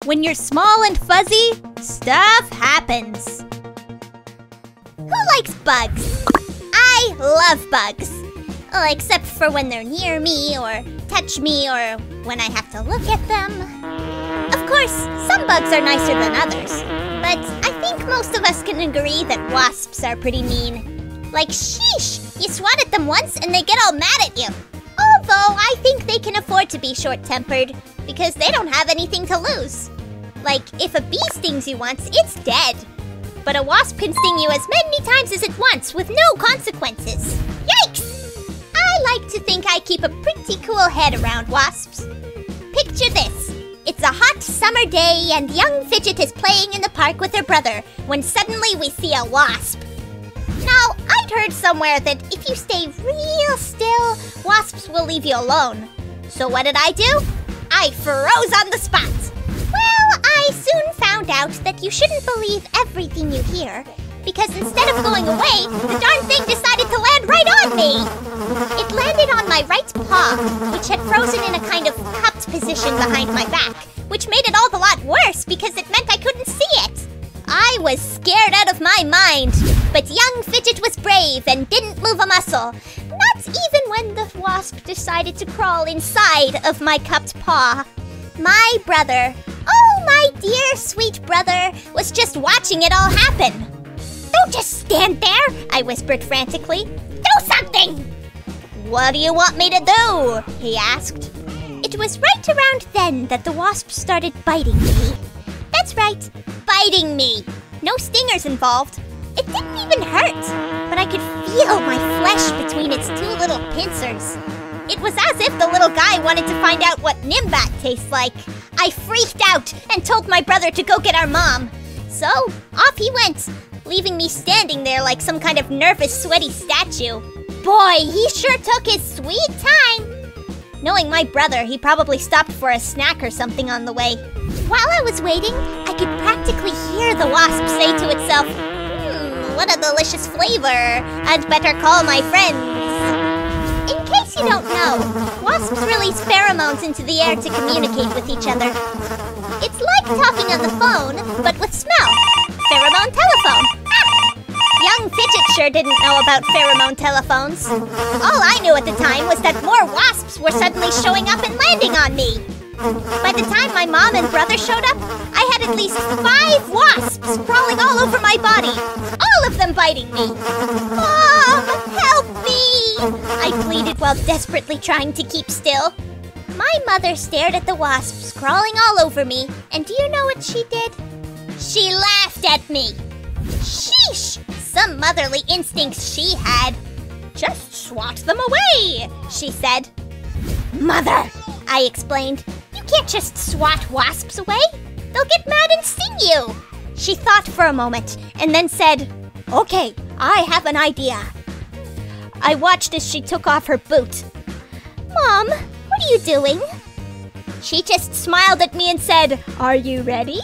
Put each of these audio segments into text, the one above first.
When you're small and fuzzy, stuff happens. Who likes bugs? I love bugs. Oh, except for when they're near me or touch me or when I have to look at them. Of course, some bugs are nicer than others, but I think most of us can agree that wasps are pretty mean. Like, sheesh, you swat at them once and they get all mad at you. Although I think they can afford to be short-tempered because they don't have anything to lose. Like, if a bee stings you once, it's dead. But a wasp can sting you as many times as it wants with no consequences. Yikes! I like to think I keep a pretty cool head around wasps. Picture this. It's a hot summer day and young Fidget is playing in the park with her brother when suddenly we see a wasp. Now, I'd heard somewhere that if you stay real still, wasps will leave you alone. So what did I do? I froze on the spot. Well, I soon found out that you shouldn't believe everything you hear, because instead of going away, the darn thing decided to land right on me. It landed on my right paw, which had frozen in a kind of cupped position behind my back, which made it all the lot worse because it meant I couldn't see it. I was scared out of my mind, but young Fidget was brave and didn't move a muscle, not even when the wasp decided to crawl inside of my cupped paw. My brother, oh my dear sweet brother, was just watching it all happen. Don't just stand there, I whispered frantically. Do something! What do you want me to do? He asked. It was right around then that the wasp started biting me. That's right, biting me. No stingers involved. It didn't even hurt, but I could feel my flesh between its two little pincers. It was as if the little guy wanted to find out what Nimbat tastes like. I freaked out and told my brother to go get our mom. So, off he went, leaving me standing there like some kind of nervous, sweaty statue. Boy, he sure took his sweet time. Knowing my brother, he probably stopped for a snack or something on the way. While I was waiting, I could practically hear the wasp say to itself, what a delicious flavor. I'd better call my friends. In case you don't know, wasps release pheromones into the air to communicate with each other. It's like talking on the phone, but with smell. Pheromone telephone. Young Fidget sure didn't know about pheromone telephones. All I knew at the time was that more wasps were suddenly showing up and landing on me. By the time my mom and brother showed up, I had at least 5 wasps crawling all over my body, all of them biting me. Mom, help me! I pleaded while desperately trying to keep still. My mother stared at the wasps crawling all over me, and do you know what she did? She laughed at me. Sheesh! Some motherly instincts she had. Just swat them away, she said. Mother, I explained. You can't just swat wasps away. They'll get mad and sting you. She thought for a moment and then said, okay, I have an idea. I watched as she took off her boot. Mom, what are you doing? She just smiled at me and said, are you ready?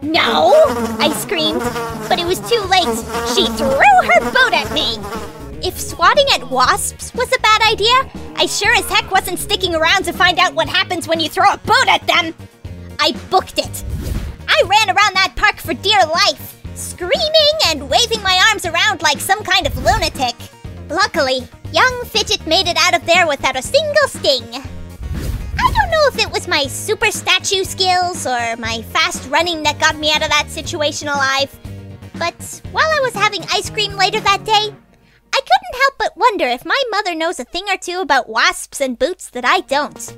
No, I screamed, but it was too late. She threw her boot at me. If swatting at wasps was a bad idea, I sure as heck wasn't sticking around to find out what happens when you throw a boot at them. I booked it. I ran around that park for dear life, screaming and waving my arms around like some kind of lunatic. Luckily, young Fidget made it out of there without a single sting. I don't know if it was my super statue skills or my fast running that got me out of that situation alive, but while I was having ice cream later that day, I couldn't help but wonder if my mother knows a thing or two about wasps and boots that I don't.